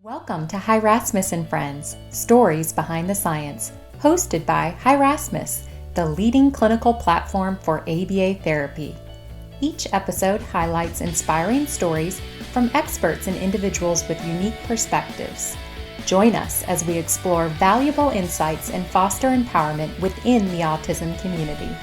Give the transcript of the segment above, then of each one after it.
Welcome to Hi Rasmus and Friends, Stories Behind the Science, hosted by Hi Rasmus, the leading clinical platform for ABA therapy. Each episode highlights inspiring stories from experts and individuals with unique perspectives. Join us as we explore valuable insights and foster empowerment within the autism community.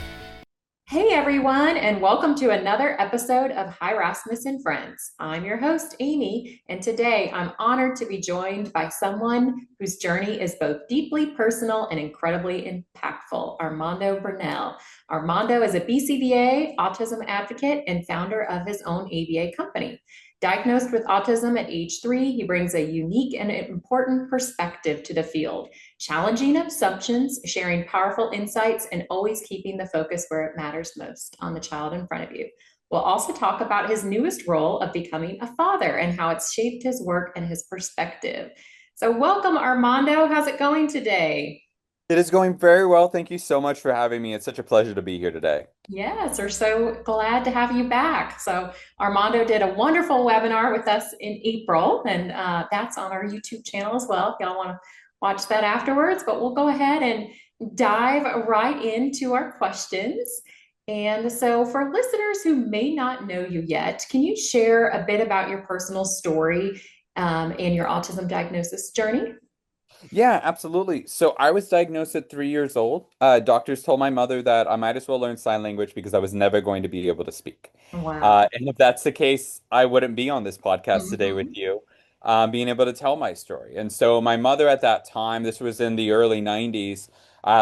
Hey everyone, and welcome to another episode of Hi Rasmus and Friends. I'm your host, Amy, and today I'm honored to be joined by someone whose journey is both deeply personal and incredibly impactful, Armando Bernal. Armando is a BCBA autism advocate and founder of his own ABA company. Diagnosed with autism at age 3, he brings a unique and important perspective to the field, challenging assumptions, sharing powerful insights, and always keeping the focus where it matters most, on the child in front of you. We'll also talk about his newest role of becoming a father and how it's shaped his work and his perspective. So welcome, Armando. How's it going today? It is going very well. Thank you so much for having me. It's such a pleasure to be here today. Yes, we're so glad to have you back. So Armando did a wonderful webinar with us in April, and that's on our YouTube channel as well, if y'all want to watch that afterwards. But we'll go ahead and dive right into our questions. And so for listeners who may not know you yet, can you share a bit about your personal story and your autism diagnosis journey? Yeah, absolutely. So I was diagnosed at 3 years old. Doctors told my mother that I might as well learn sign language because I was never going to be able to speak. Wow. And if that's the case, I wouldn't be on this podcast today with Mhm. you, being able to tell my story. And so my mother at that time, this was in the early 90s,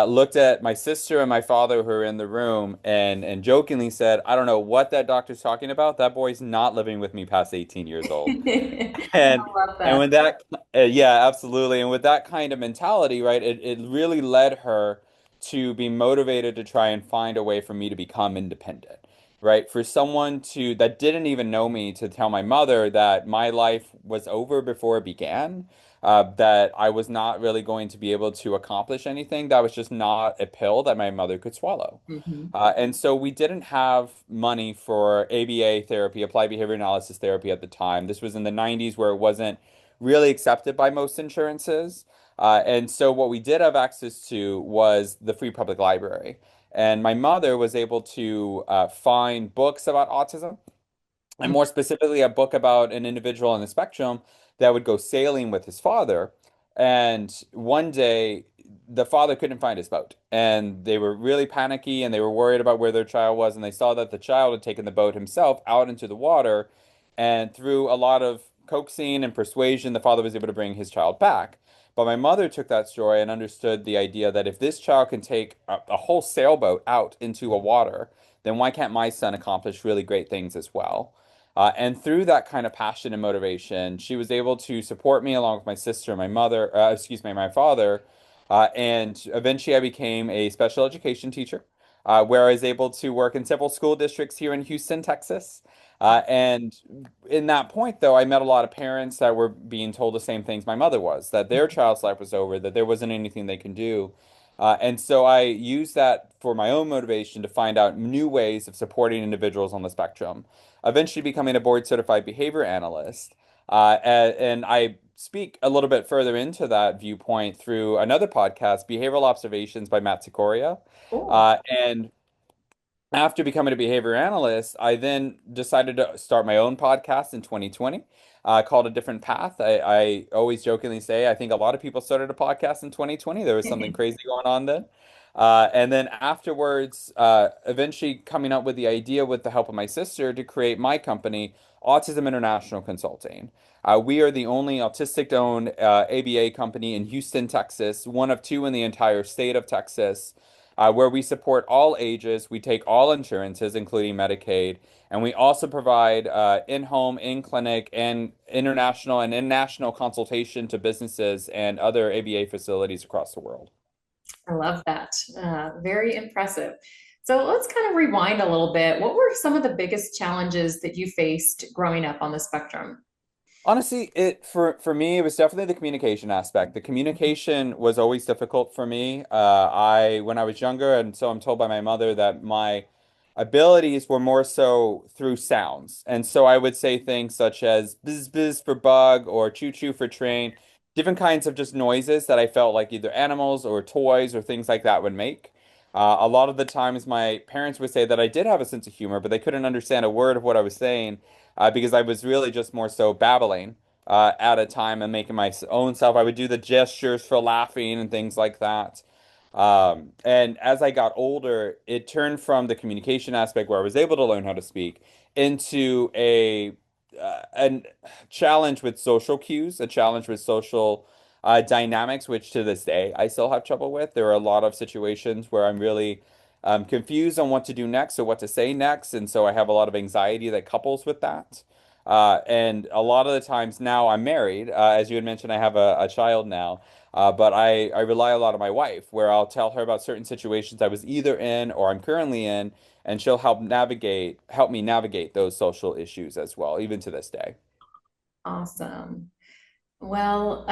looked at my sister and my father who were in the room and jokingly said, I don't know what that doctor's talking about. That boy's not living with me past 18 years old. I And love and that. when that yeah, absolutely. And with that kind of mentality, right, it really led her to be motivated to try and find a way for me to become independent. Right? For someone to that didn't even know me to tell my mother that my life was over before it began, that I was not really going to be able to accomplish anything, that was just not a pill that my mother could swallow. Mhm. And so we didn't have money for ABA therapy, applied behavior analysis therapy at the time. This was in the 90s where it wasn't really accepted by most insurances. And so what we did have access to was the free public library. And my mother was able to find books about autism, and more specifically, a book about an individual on the spectrum that would go sailing with his father. And one day, the father couldn't find his boat, and they were really panicky and they were worried about where their child was. And they saw that the child had taken the boat himself out into the water. And through a lot of coaxing and persuasion, the father was able to bring his child back. But my mother took that story and understood the idea that if this child can take a whole sailboat out into a water, then why can't my son accomplish really great things as well? And through that kind of passion and motivation, she was able to support me along with my sister, my mother, excuse me, my father. And eventually I became a special education teacher, where I was able to work in several school districts here in Houston, Texas. And in that point, though, I met a lot of parents that were being told the same things my mother was, that their child's life was over, that there wasn't anything they can do. And so I used that for my own motivation to find out new ways of supporting individuals on the spectrum, eventually becoming a board certified behavior analyst. And I speak a little bit further into that viewpoint through another podcast, Behavioral Observations by Matt Sikoria. Cool. And after becoming a behavior analyst, I then decided to start my own podcast in 2020, called A Different Path. I always jokingly say I think a lot of people started a podcast in 2020. There was something crazy going on then. And then afterwards, eventually coming up with the idea with the help of my sister to create my company, Autism International Consulting. We are the only autistic-owned ABA company in Houston, Texas, one of two in the entire state of Texas, where we support all ages. We take all insurances, including Medicaid, and we also provide in-home, in-clinic, and international and in-national consultation to businesses and other ABA facilities across the world. I love that. Very impressive. So let's kind of rewind a little bit. What were some of the biggest challenges that you faced growing up on the spectrum? Honestly, it for me, it was definitely the communication aspect. The communication was always difficult for me. I when I was younger, and so I'm told by my mother that my abilities were more so through sounds. And so I would say things such as bizz bizz for bug or choo choo for train, different kinds of just noises that I felt like either animals or toys or things like that would make. A lot of the times my parents would say that I did have a sense of humor, but they couldn't understand a word of what I was saying because I was really just more so babbling at a time and making my own self. I would do the gestures for laughing and things like that. And as I got older, it turned from the communication aspect where I was able to learn how to speak into a challenge with social cues, a challenge with social dynamics, which to this day I still have trouble with. There are a lot of situations where I'm really confused on what to do next or what to say next, and so I have a lot of anxiety that couples with that. And a lot of the times now I'm married, as you had mentioned, I have a child now. But I rely a lot on my wife, where I'll tell her about certain situations I was either in or I'm currently in, and she'll help me navigate those social issues as well, even to this day. Awesome. Well,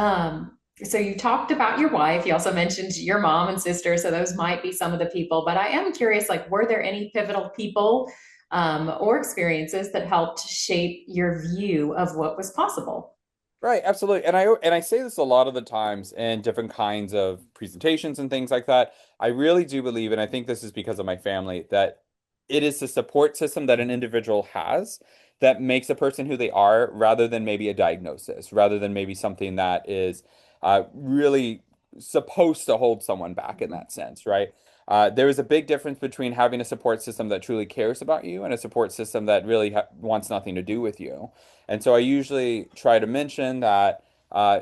so you talked about your wife. You also mentioned your mom and sister. So those might be some of the people, but I am curious, like, were there any pivotal people, or experiences that helped shape your view of what was possible? Right, absolutely. And I say this a lot of the times in different kinds of presentations and things like that. I really do believe, and I think this is because of my family, that it is the support system that an individual has that makes a person who they are, rather than maybe a diagnosis, rather than maybe something that is really supposed to hold someone back in that sense, right? There is a big difference between having a support system that truly cares about you and a support system that really ha wants nothing to do with you. And so I usually try to mention that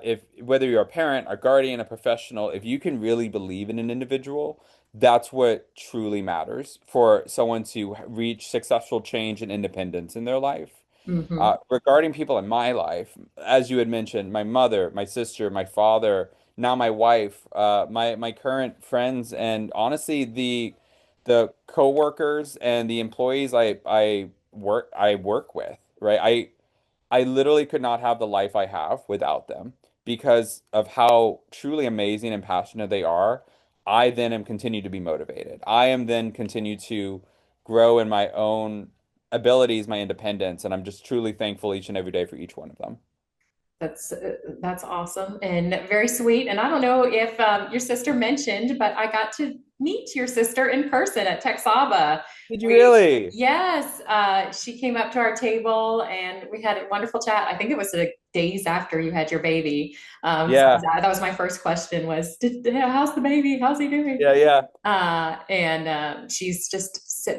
if whether you're a parent, a guardian, a professional, if you can really believe in an individual, that's what truly matters for someone to reach successful change and independence in their life. Hmm. Regarding people in my life, as you had mentioned, my mother, my sister, my father, now my wife, my current friends, and honestly the coworkers and the employees I work with, right? I literally could not have the life I have without them because of how truly amazing and passionate they are. I then am continue to be motivated. I am then continue to grow in my own abilities, my independence, and I'm just truly thankful each and every day for each one of them. That's awesome and very sweet. And I don't know if your sister mentioned, but I got to meet your sister in person at Texaba. Did you We, really? yes, she came up to our table and we had a wonderful chat. I think it was the days after you had your baby. So Yeah, that was my first question was, how's the baby? How's he doing? yeah, yeah. And she's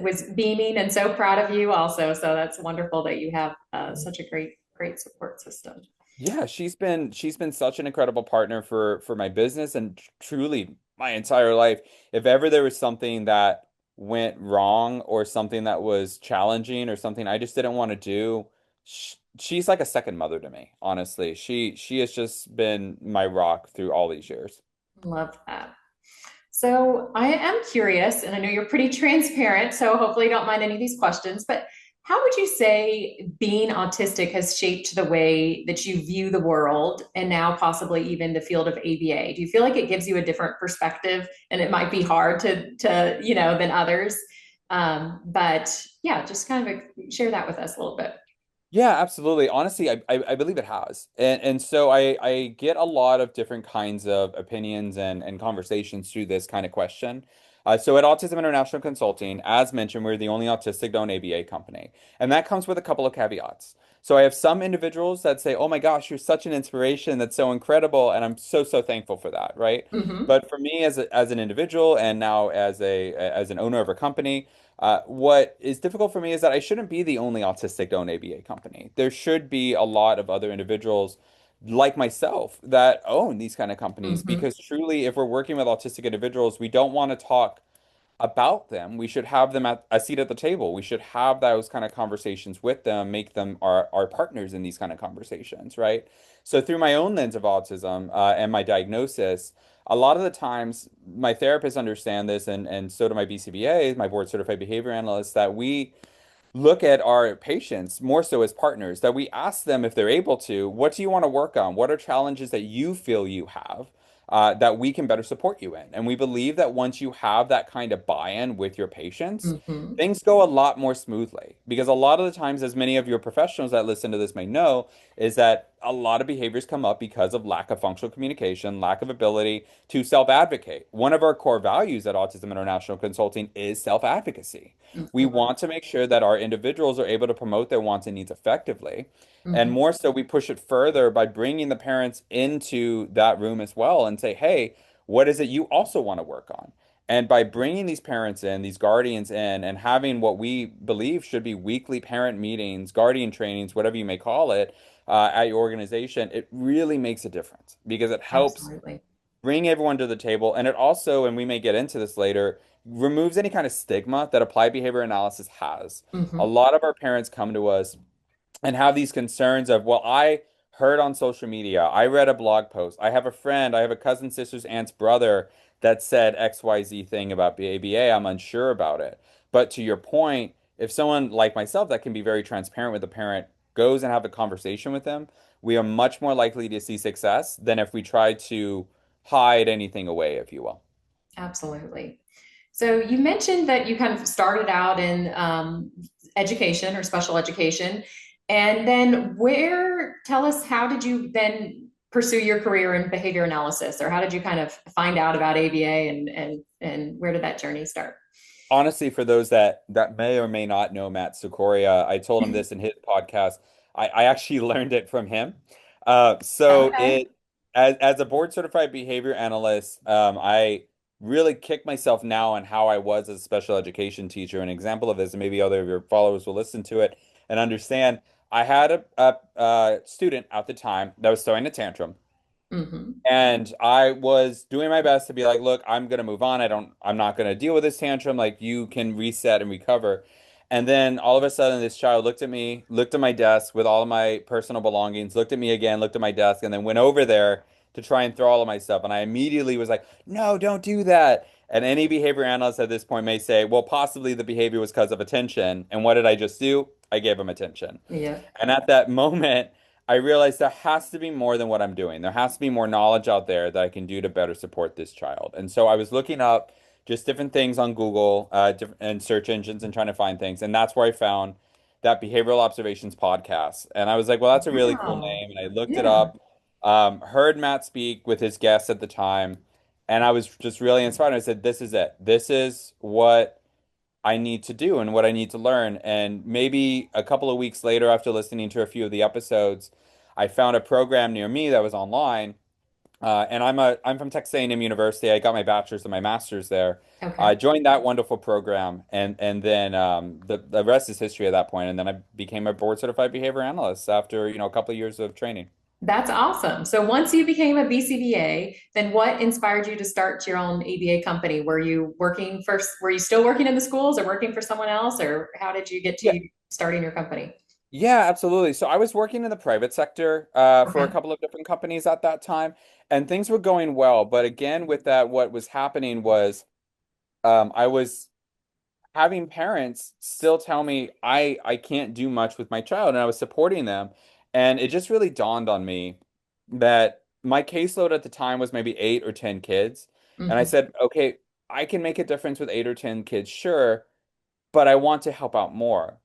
was beaming and so proud of you also. So that's wonderful that you have such a great support system. Yeah, she's been such an incredible partner for my business and truly my entire life. If ever there was something that went wrong or something that was challenging or something I just didn't want to do, she's like a second mother to me, honestly. She has just been my rock through all these years. Love that. So I am curious, and I know you're pretty transparent, so hopefully you don't mind any of these questions, but how would you say being autistic has shaped the way that you view the world and now possibly even the field of ABA? Do you feel like it gives you a different perspective and it might be hard than others? But yeah, just kind of share that with us a little bit. Yeah, absolutely. Honestly, I believe it has. And so I get a lot of different kinds of opinions and conversations through this kind of question. So at Autism International Consulting, as mentioned, we're the only autistic known ABA company. And that comes with a couple of caveats. So I have some individuals that say, "Oh my gosh, you're such an inspiration. That's so incredible." And I'm so thankful for that, right? Hmm. But for me as an individual and now as an owner of a company, what is difficult for me is that I shouldn't be the only autistic owned ABA company. There should be a lot of other individuals like myself that own these kind of companies Hmm. because truly, if we're working with autistic individuals, we don't want to talk about them. We should have them at a seat at the table. We should have those kind of conversations with them, make them our partners in these kind of conversations, right? So through my own lens of autism and my diagnosis, a lot of the times my therapists understand this and so do my BCBA, my board certified behavior analysts, that we look at our patients more so as partners, that we ask them if they're able to, what do you want to work on? What are challenges that you feel you have? that we can better support you in. And we believe that once you have that kind of buy-in with your patients, Hmm. things go a lot more smoothly. Because a lot of the times, as many of your professionals that listen to this may know, is that a lot of behaviors come up because of lack of functional communication, lack of ability to self-advocate. One of our core values at Autism International Consulting is self-advocacy. We Hmm. want to make sure that our individuals are able to promote their wants and needs effectively. And Hmm. more so, we push it further by bringing the parents into that room as well and say, hey, what is it you also want to work on? And by bringing these parents in, these guardians in, and having what we believe should be weekly parent meetings, guardian trainings, whatever you may call it, at your organization, it really makes a difference because it helps Absolutely. bring everyone to the table. And it also, and we may get into this later, removes any kind of stigma that applied behavior analysis has. A Hmm. lot of our parents come to us and have these concerns of, well, I heard on social media, I read a blog post, I have a friend, I have a cousin, sister's aunt's brother that said XYZ thing about ABA, I'm unsure about it. But to your point, if someone like myself that can be very transparent with a parent goes and have a conversation with them, we are much more likely to see success than if we try to hide anything away, if you will. Absolutely. So you mentioned that you kind of started out in education or special education, and then tell us, how did you then pursue your career in behavior analysis, or how did you kind of find out about ABA, and where did that journey start? Honestly, for those that may or may not know Matt Sikoria, I told him this in his podcast. I actually learned it from him. So Okay. it as a board certified behavior analyst, I really kick myself now on how I was as a special education teacher. An example of this, and maybe other of your followers will listen to it and understand. I had a student at the time that was throwing a tantrum. Hmm. And I was doing my best to be like, look, I'm gonna move on. I'm not gonna deal with this tantrum. Like you can reset and recover. And then all of a sudden this child looked at me, looked at my desk with all of my personal belongings, looked at me again, looked at my desk, and then went over there to try and throw all of my stuff. And I immediately was like, no, don't do that. And any behavior analyst at this point may say, well, possibly the behavior was because of attention. And what did I just do? I gave him attention. Yeah. And at that moment, I realized there has to be more than what I'm doing. There has to be more knowledge out there that I can do to better support this child. And so I was looking up just different things on Google, and search engines and trying to find things. And that's where I found that Behavioral Observations podcast. And I was like, well, that's a really cool Wow. name. And I looked it Yeah. up, heard Matt speak with his guests at the time. And I was just really inspired. I said, this is it. This is what I need to do and what I need to learn. And maybe a couple of weeks later, after listening to a few of the episodes, I found a program near me that was online. And I'm from Texas A&M University. I got my bachelor's and my master's there. Okay. I joined that wonderful program, and then the rest is history at that point. And then I became a board certified behavior analyst after a couple of years of training. That's awesome. So once you became a BCBA, then what inspired you to start your own ABA company? Were you still working in the schools or working for someone else, or how did you get Yeah. to starting your company? Yeah, absolutely. So I was working in the private sector for a Okay. couple of different companies at that time, and things were going well. But again, with that, what was happening was I was having parents still tell me I can't do much with my child, and I was supporting them, and it just really dawned on me that my caseload at the time was maybe 8 or 10 kids, and I Hmm. said, okay, I can make a difference with 8 or 10 kids, sure, but I want to help out more.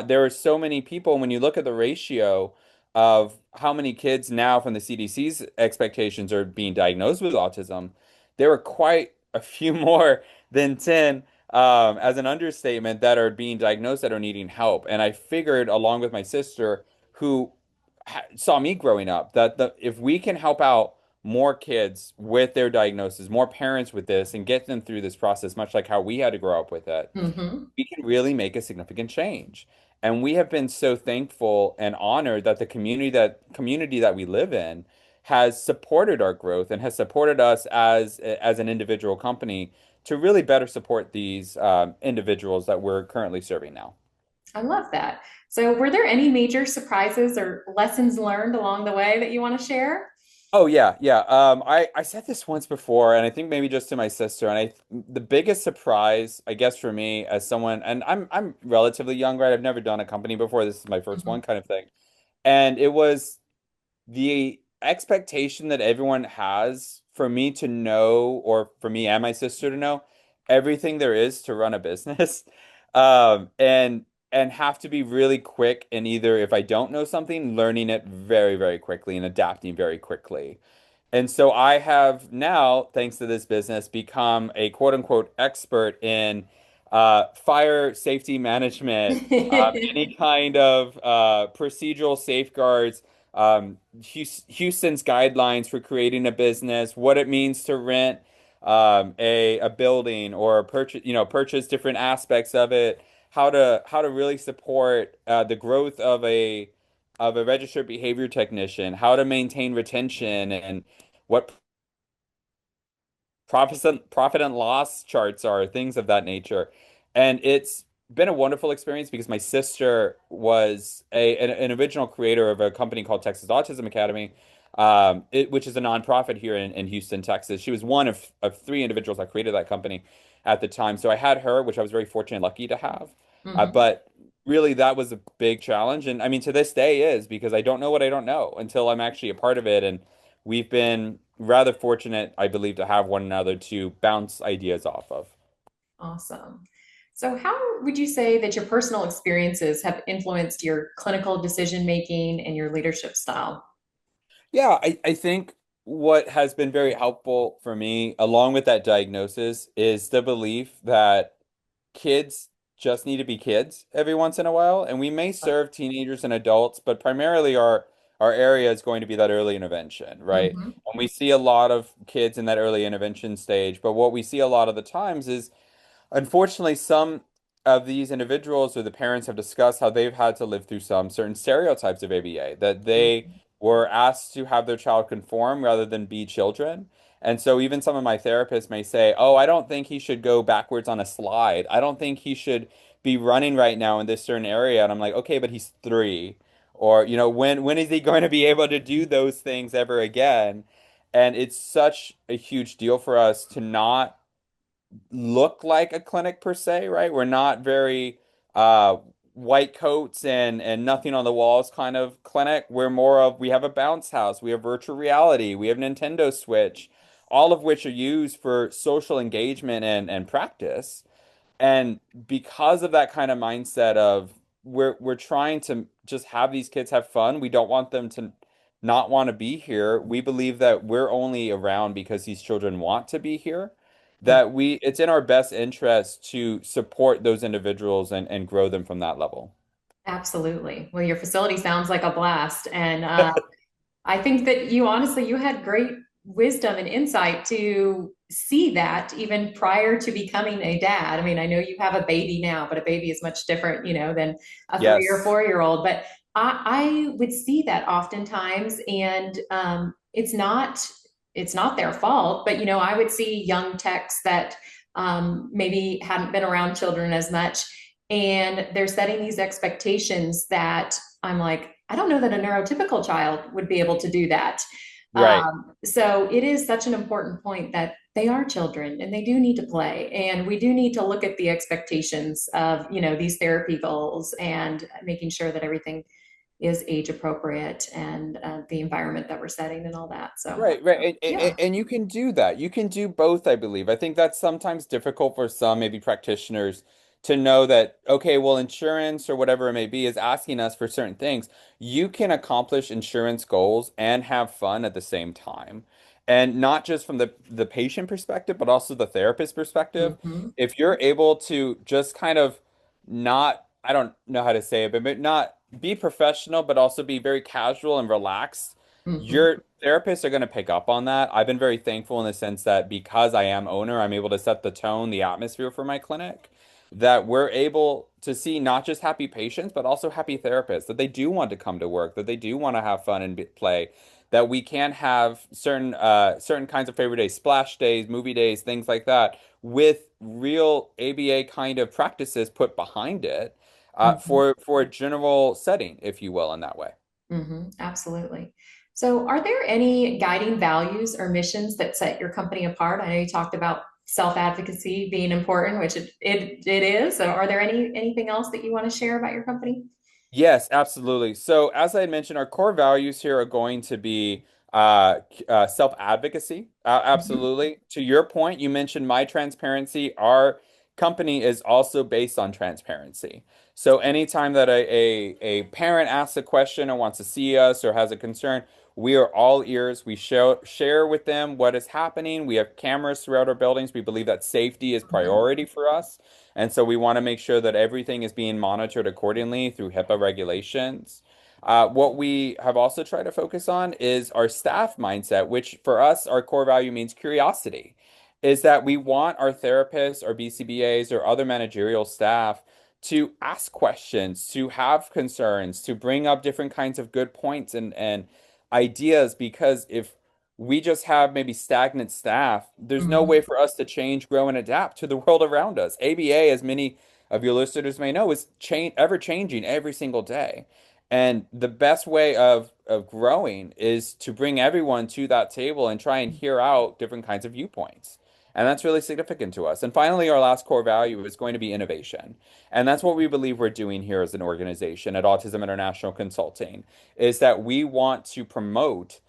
There are so many people, when you look at the ratio of how many kids now from the CDC's expectations are being diagnosed with autism, there are quite a few more than 10, as an understatement, that are being diagnosed that are needing help. And I figured, along with my sister, who saw me growing up, that if we can help out more kids with their diagnosis, more parents with this, and get them through this process, much like how we had to grow up with it, Hmm. we can really make a significant change. And we have been so thankful and honored that the community that we live in has supported our growth and has supported us as an individual company to really better support these individuals that we're currently serving now. I love that. So were there any major surprises or lessons learned along the way that you want to share? Oh yeah, yeah. I said this once before, and I think maybe just to my sister. And the biggest surprise, I guess, for me as someone, and I'm relatively young, right? I've never done a company before. This is my first Hmm. one, kind of thing. And it was the expectation that everyone has for me to know, or for me and my sister to know, everything there is to run a business. And have to be really quick and either if I don't know something, learning it very, very quickly and adapting very quickly. And so I have now, thanks to this business, become a quote unquote expert in fire safety management, any kind of procedural safeguards, Houston's guidelines for creating a business, what it means to rent a building or purchase, purchase different aspects of it, how to really support the growth of a registered behavior technician, how to maintain retention and what profit and loss charts are, things of that nature. And it's been a wonderful experience because my sister was an original creator of a company called Texas Autism Academy, which is a nonprofit here in Houston, Texas. She was one of three individuals that created that company at the time. So I had her, which I was very fortunate and lucky to have. Hmm. But really, that was a big challenge. And I mean, to this day is because I don't know what I don't know until I'm actually a part of it. And we've been rather fortunate, I believe, to have one another to bounce ideas off of. Awesome. So, how would you say that your personal experiences have influenced your clinical decision making and your leadership style? Yeah, I think what has been very helpful for me, along with that diagnosis, is the belief that kids just need to be kids every once in a while. And we may serve teenagers and adults, but primarily our area is going to be that early intervention, right? Hmm. And we see a lot of kids in that early intervention stage. But what we see a lot of the times is unfortunately, some of these individuals or the parents have discussed how they've had to live through some certain stereotypes of ABA, that they were asked to have their child conform rather than be children. And so even some of my therapists may say, "Oh, I don't think he should go backwards on a slide. I don't think he should be running right now in this certain area." And I'm like, "Okay, but he's 3." Or, when is he going to be able to do those things ever again? And it's such a huge deal for us to not look like a clinic per se, right? We're not very uh white coats and nothing on the walls kind of clinic. We're more of we have a bounce house, we have virtual reality, we have Nintendo Switch, all of which are used for social engagement and practice. And because of that kind of mindset of we're trying to just have these kids have fun, we don't want them to not want to be here. We believe that we're only around because these children want to be here. That it's in our best interest to support those individuals and grow them from that level. Absolutely. Well, your facility sounds like a blast. And I think that you had great wisdom and insight to see that even prior to becoming a dad. I mean, I know you have a baby now, but a baby is much different, than a 3 or Yes. 4 year old. But I would see that oftentimes, and it's not their fault. But I would see young techs that maybe hadn't been around children as much, and they're setting these expectations that I'm like, I don't know that a neurotypical child would be able to do that. Right. So it is such an important point that they are children and they do need to play. And we do need to look at the expectations of, these therapy goals and making sure that everything is age appropriate and the environment that we're setting and all that. So, Right, right. yeah. And you can do that. You can do both, I believe. I think that's sometimes difficult for some, maybe practitioners, to know that, okay, well, insurance or whatever it may be is asking us for certain things. You can accomplish insurance goals and have fun at the same time. And not just from the patient perspective, but also the therapist perspective. Hmm. If you're able to just kind of not, I don't know how to say it, but not be professional, but also be very casual and relaxed, Hmm. your therapists are going to pick up on that. I've been very thankful in the sense that because I am owner, I'm able to set the tone, the atmosphere for my clinic, that we're able to see not just happy patients, but also happy therapists, that they do want to come to work, that they do want to have fun and play, that we can have certain kinds of favorite days, splash days, movie days, things like that, with real ABA kind of practices put behind it, Hmm. for a general setting, if you will, in that way. Absolutely. So, are there any guiding values or missions that set your company apart? I know you talked about self-advocacy being important, which it is. So, are there anything else that you want to share about your company? Yes, absolutely. So, as I had mentioned, our core values here are going to be self-advocacy. Mhm. Absolutely. To your point, you mentioned my transparency. Our company is also based on transparency. So anytime that a parent asks a question or wants to see us or has a concern, we are all ears. We share with them what is happening. We have cameras throughout our buildings. We believe that safety is Mhm. priority for us. And so we want to make sure that everything is being monitored accordingly through HIPAA regulations. What we have also tried to focus on is our staff mindset, which for us, our core value means curiosity, is that we want our therapists, our BCBAs, or other managerial staff to ask questions, to have concerns, to bring up different kinds of good points and ideas, because if we just have maybe stagnant staff, there's no way Mhm. for us to change, grow, and adapt to the world around us. ABA, as many of your listeners may know, is ever changing every single day. And the best way of growing is to bring everyone to that table and try and hear out different kinds of viewpoints. And that's really significant to us. And finally, our last core value is going to be innovation. And that's what we believe we're doing here as an organization at Autism International Consulting, is that we want to promote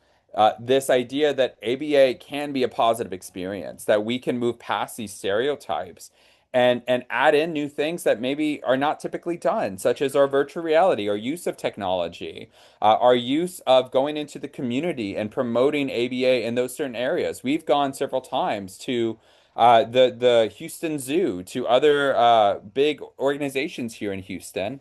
this idea that ABA can be a positive experience, that we can move past these stereotypes and add in new things that maybe are not typically done, such as our virtual reality, our use of technology, our use of going into the community and promoting ABA in those certain areas. We've gone several times to the Houston Zoo, to other big organizations here in Houston,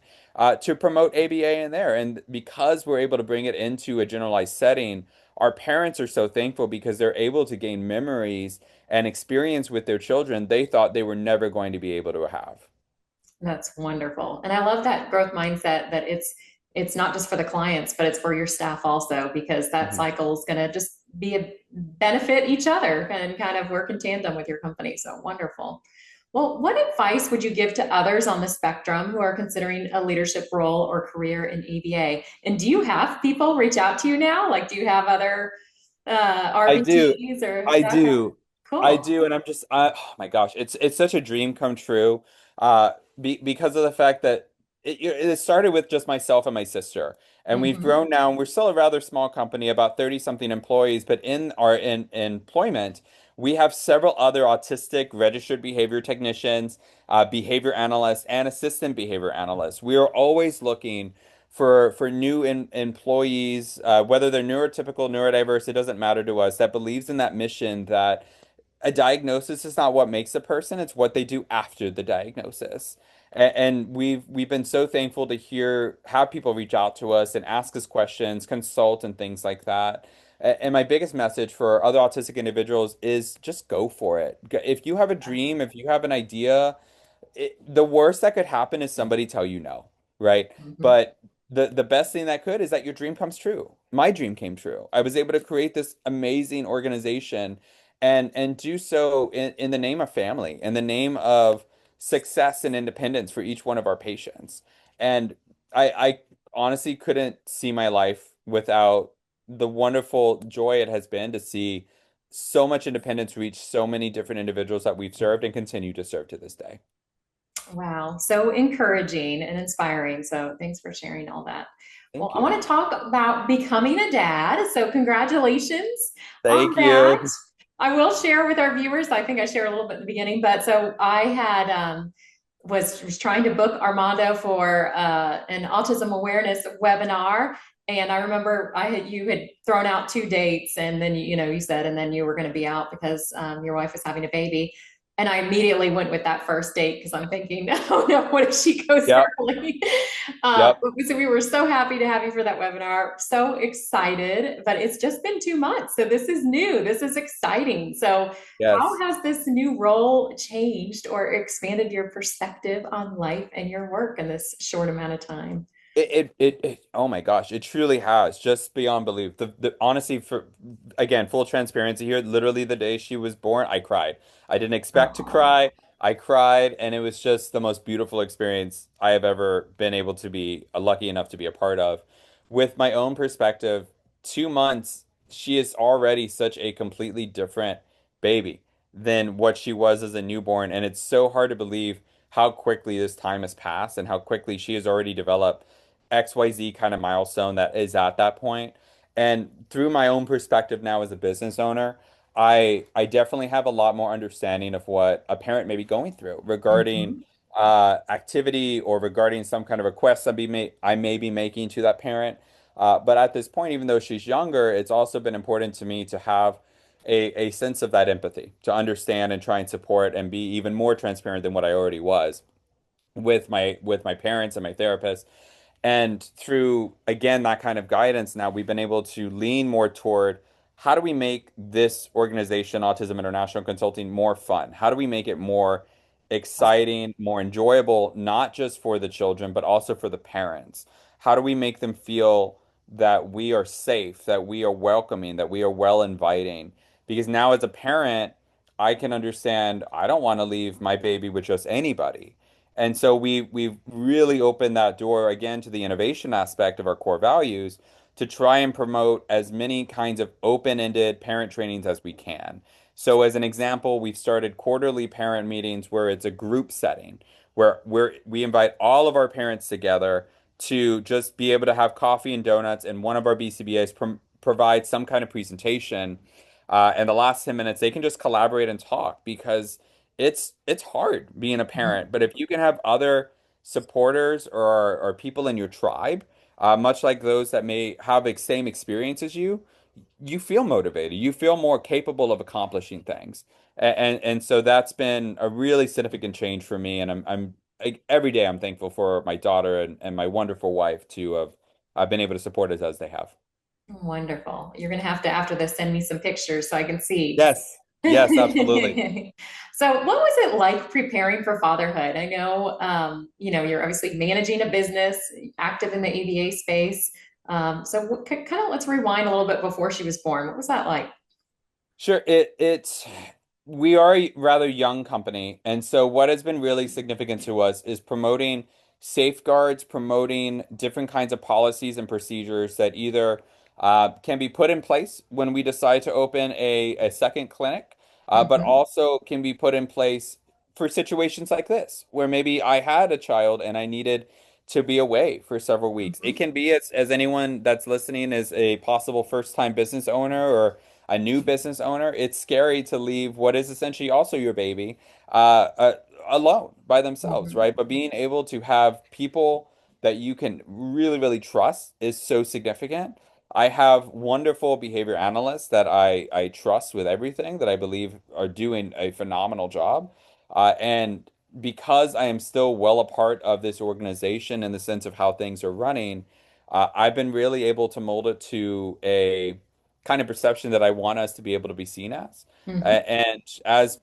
to promote ABA in there. And because we're able to bring it into a generalized setting, our parents are so thankful because they're able to gain memories and experience with their children they thought they were never going to be able to have. That's wonderful. And I love that growth mindset that it's not just for the clients, but it's for your staff also, because that Mhm. cycle is going to just be a benefit each other and kind of work in tandem with your company. So wonderful. Well, what advice would you give to others on the spectrum who are considering a leadership role or career in ABA? And do you have people reach out to you now? Like, do you have other I do. RBTs or I okay, do. I cool. do, and I'm just oh my gosh, it's such a dream come true. Because of the fact that it started with just myself and my sister, and we've Hmm. grown now, and we're still a rather small company, about 30 something employees, but in our in employment, we have several other autistic registered behavior technicians, behavior analysts, and assistant behavior analysts. We are always looking for new employees, whether they're neurotypical, neurodiverse, it doesn't matter to us, that believes in that mission that a diagnosis is not what makes a person, it's what they do after the diagnosis. And we've been so thankful to have people reach out to us and ask us questions, consult and things like that. And my biggest message for other autistic individuals is just go for it. If you have a dream, if you have an idea, the worst that could happen is somebody tell you no, right? Hmm. But the best thing that could is that your dream comes true. My dream came true. I was able to create this amazing organization and do so in the name of family, in the name of success and independence for each one of our patients. And I honestly couldn't see my life without the wonderful joy it has been to see so much independence reach so many different individuals that we've served and continue to serve to this day. Wow, so encouraging and inspiring. So thanks for sharing all that. Well, Thank I you. want to talk about becoming a dad. So congratulations on Thank that. you. I will share with our viewers. I think I shared a little bit at the beginning, but so I had was trying to book Armando for an autism awareness webinar. And I remember you had thrown out two dates, and then you said, and then you were going to be out because your wife was having a baby. And I immediately went with that first date because I'm thinking, oh no, what if she goes Yep. early? Yep. So we were so happy to have you for that webinar. So excited, but it's just been 2 months. So this is new. This is exciting. So how Yes. has this new role changed or expanded your perspective on life and your work in this short amount of time? Oh my gosh, it truly has, just beyond belief. The honestly, for again, full transparency here, literally the day she was born, I cried. I didn't expect to Oh, cry. I cried, and it was just the most beautiful experience I have ever been able to be lucky enough to be a part of. With my own perspective, 2 months, she is already such a completely different baby than what she was as a newborn, and it's so hard to believe how quickly this time has passed and how quickly she has already developed XYZ kind of milestone that is at that point. And through my own perspective now as a business owner, I definitely have a lot more understanding of what a parent may be going through regarding Mhm. activity or regarding some kind of request I may be making to that parent. But at this point, even though she's younger, it's also been important to me to have a sense of that empathy, to understand and try and support and be even more transparent than what I already was with my parents and my therapist. And through, again, that kind of guidance, now we've been able to lean more toward how do we make this organization, Autism International Consulting, more fun? How do we make it more exciting, more enjoyable, not just for the children, but also for the parents? How do we make them feel that we are safe, that we are welcoming, that we are well inviting? Because now, as a parent, I can understand I don't want to leave my baby with just anybody. And so we've really opened that door again to the innovation aspect of our core values to try and promote as many kinds of open-ended parent trainings as we can. So as an example, we've started quarterly parent meetings where it's a group setting where we invite all of our parents together to just be able to have coffee and donuts, and one of our BCBAs provide some kind of presentation. And the last 10 minutes, they can just collaborate and talk because it's hard being a parent, but if you can have other supporters or people in your tribe, much like those that may have the same experience as you feel motivated. You feel more capable of accomplishing things, and so that's been a really significant change for me. And every day I'm thankful for my daughter and my wonderful wife to have I've been able to support us as they have. Wonderful. You're going to have to, after this, send me some pictures so I can see. Yes, yes, absolutely. So, what was it like preparing for fatherhood? I know, you're obviously managing a business, active in the ABA space. So, kind of let's rewind a little bit before she was born. What was that like? Sure. It's we are a rather young company, and so what has been really significant to us is promoting safeguards, promoting different kinds of policies and procedures that either can be put in place when we decide to open a second clinic, but Hmm. also can be put in place for situations like this, where maybe I had a child and I needed to be away for several weeks. It can be as anyone that's listening is a possible first-time business owner or a new business owner, it's scary to leave what is essentially also your baby alone by themselves, Hmm. right? But being able to have people that you can really, really trust is so significant. I have wonderful behavior analysts that I trust with everything that I believe are doing a phenomenal job. And because I am still well a part of this organization in the sense of how things are running, I've been really able to mold it to a kind of perception that I want us to be able to be seen as. Hmm. And as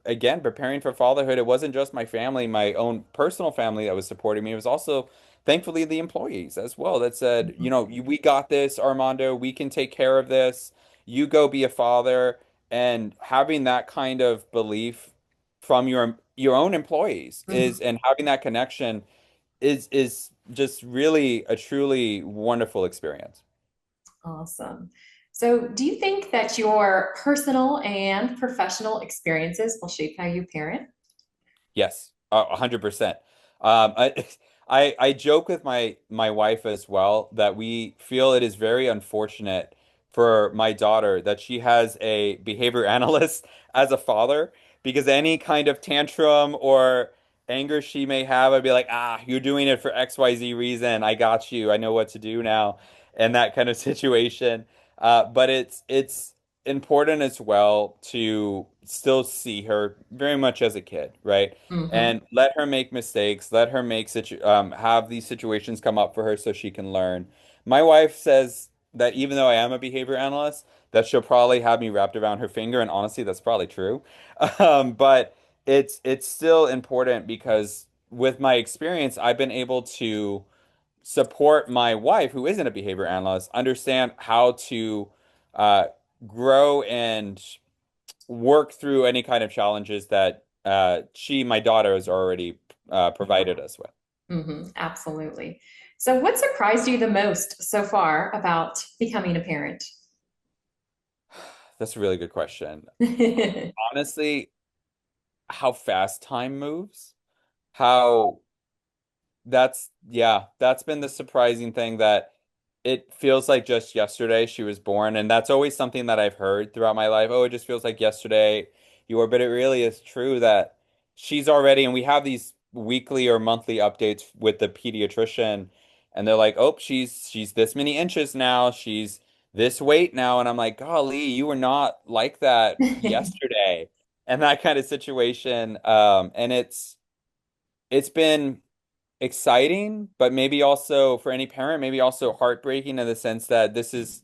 again, preparing for fatherhood, it wasn't just my family, my own personal family that was supporting me. It was also, thankfully, the employees as well that said, we got this, Armando. We can take care of this. You go be a father. And having that kind of belief from your own employees Hmm. and having that connection is just really a truly wonderful experience. Awesome. So, do you think that your personal and professional experiences will shape how you parent? Yes, 100%. I, I joke with my wife as well that we feel it is very unfortunate for my daughter that she has a behavior analyst as a father because any kind of tantrum or anger she may have, I'd be like, you're doing it for XYZ reason. I got you. I know what to do now, and that kind of situation. But it's important as well to still see her very much as a kid, right? Hmm. And let her make mistakes, let her have these situations come up for her so she can learn. My wife says that even though I am a behavior analyst, that she'll probably have me wrapped around her finger, and honestly, that's probably true. But it's still important because with my experience, I've been able to support my wife, who isn't a behavior analyst, understand how to uh, grow and work through any kind of challenges that my daughter, has already provided us with. Absolutely. So, what surprised you the most so far about becoming a parent? That's a really good question. Honestly, how fast time moves, how that's been the surprising thing that it feels like just yesterday she was born, and that's always something that I've heard throughout my life. Oh, it just feels like yesterday you were, but it really is true that she's already, and we have these weekly or monthly updates with the pediatrician, and they're like, "Oh, she's this many inches now. She's this weight now." And I'm like, "Golly, you were not like that yesterday." And that kind of situation. And it's been exciting, but maybe also for any parent, maybe also heartbreaking in the sense that this is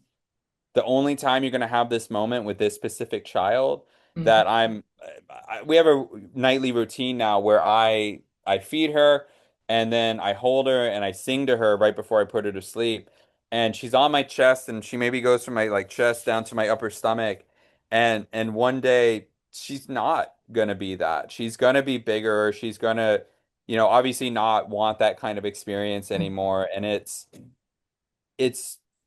the only time you're going to have this moment with this specific child Mhm. that we have a nightly routine now where I feed her and then I hold her and I sing to her right before I put her to sleep. And she's on my chest and she maybe goes from my like chest down to my upper stomach. And one day she's not gonna be that. She's gonna be bigger. She's gonna, obviously not want that kind of experience anymore. And it's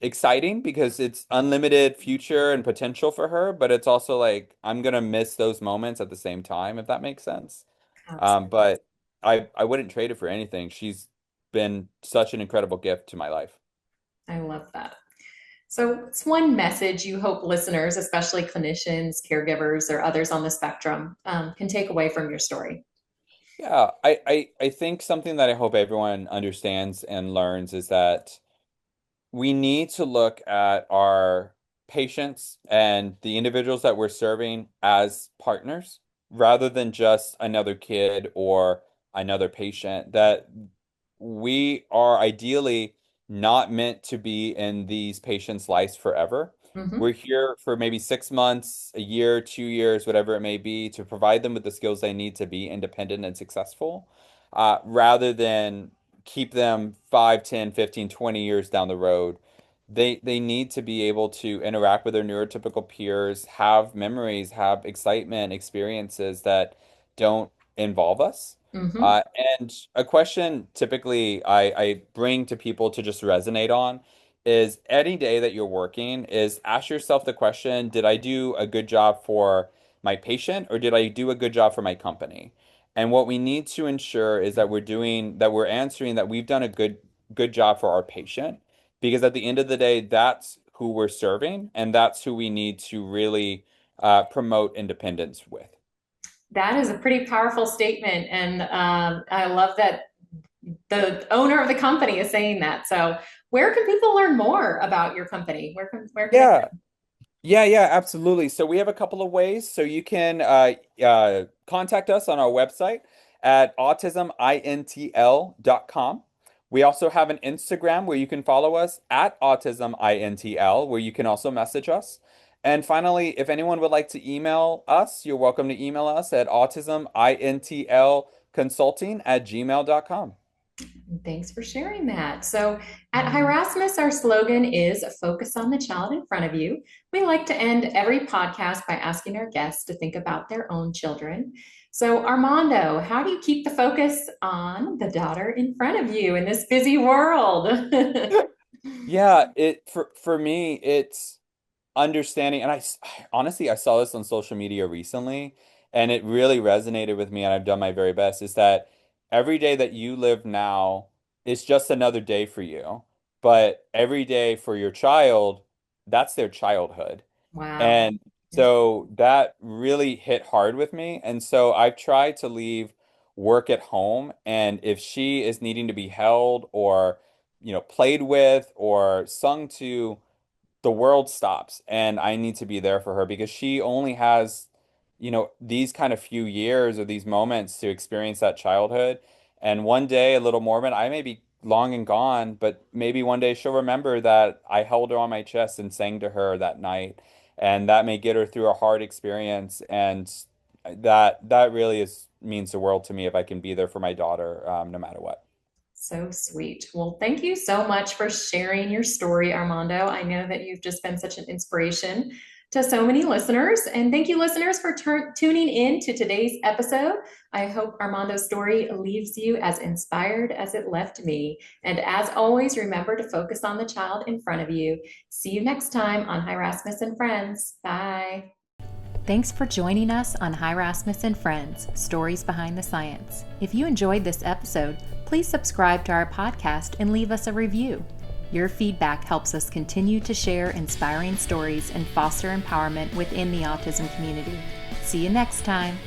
exciting because it's unlimited future and potential for her, but it's also like I'm gonna miss those moments at the same time, if that makes sense. Absolutely. But I wouldn't trade it for anything. She's been such an incredible gift to my life. I love that. So, it's one message you hope listeners, especially clinicians, caregivers, or others on the spectrum, can take away from your story. Yeah, I think something that I hope everyone understands and learns is that we need to look at our patients and the individuals that we're serving as partners rather than just another kid or another patient. That we are ideally not meant to be in these patients' lives forever. Hmm. We're here for maybe 6 months, a year, 2 years, whatever it may be, to provide them with the skills they need to be independent and successful, rather than keep them 5, 10, 15, 20 years down the road. They need to be able to interact with their neurotypical peers, have memories, have excitement, experiences that don't involve us. Hmm. Uh, and a question typically I bring to people to just resonate on is any day that you're working is ask yourself the question, did I do a good job for my patient or did I do a good job for my company? And what we need to ensure is that we're answering that we've done a good job for our patient because at the end of the day, that's who we're serving and that's who we need to really promote independence with. That is a pretty powerful statement. And I love that the owner of the company is saying that. So, where can people learn more about your company? Where can they? Yeah. Yeah, absolutely. So we have a couple of ways. So you can contact us on our website at autismintl.com. We also have an Instagram where you can follow us at autismintl, where you can also message us. And finally, if anyone would like to email us, you're welcome to email us at autismintlconsulting@gmail.com. Thanks for sharing that. So, at Hirasmus, our slogan is focus on the child in front of you. We like to end every podcast by asking our guests to think about their own children. So, Armando, how do you keep the focus on the daughter in front of you in this busy world? Yeah, it for me, it's understanding, and honestly, I saw this on social media recently, and it really resonated with me, and I've done my very best, is that every day that you live now is just another day for you. But every day for your child, that's their childhood. Wow. And so that really hit hard with me. And so I've tried to leave work at home. And if she is needing to be held or, played with or sung to, the world stops and I need to be there for her because she only has, these kind of few years or these moments to experience that childhood. And one day, a little Mormon, I may be long and gone, but maybe one day she'll remember that I held her on my chest and sang to her that night. And that may get her through a hard experience. And that really means the world to me if I can be there for my daughter, no matter what. So sweet. Well, thank you so much for sharing your story, Armando. I know that you've just been such an inspiration to so many listeners. And thank you, listeners, for tuning in to today's episode. I hope Armando's story leaves you as inspired as it left me. And as always, remember to focus on the child in front of you. See you next time on Hi Rasmus and Friends. Bye. Thanks for joining us on Hi Rasmus and Friends, Stories Behind the Science. If you enjoyed this episode, please subscribe to our podcast and leave us a review. Your feedback helps us continue to share inspiring stories and foster empowerment within the autism community. See you next time.